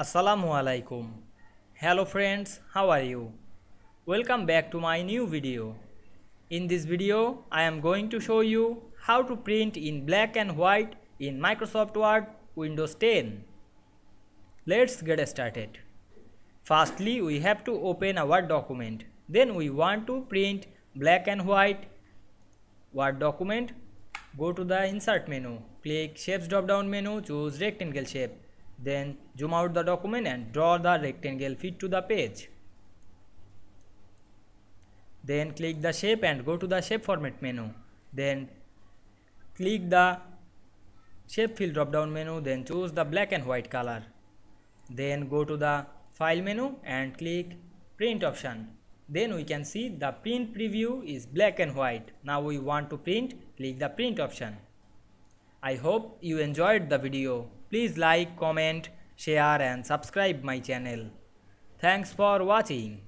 Assalamu Walaikum. Hello friends, how are you? Welcome back to my new video. In this video, I am going to show you how to print in black and white in Microsoft Word Windows 10. Let's get started. Firstly, we have to open a Word document. Then we want to print black and white Word document. Go to the Insert menu, click Shapes drop down menu, choose Rectangle shape. Then zoom out the document and draw the rectangle fit to the page. Then click the shape and go to the shape format menu. Then click the shape fill drop down menu, then choose the black and white color. Then go to the file menu and click print option. Then we can see the print preview is black and white. Now we want to print, click the print option. I hope you enjoyed the video. Please like, comment, share and subscribe my channel. Thanks for watching.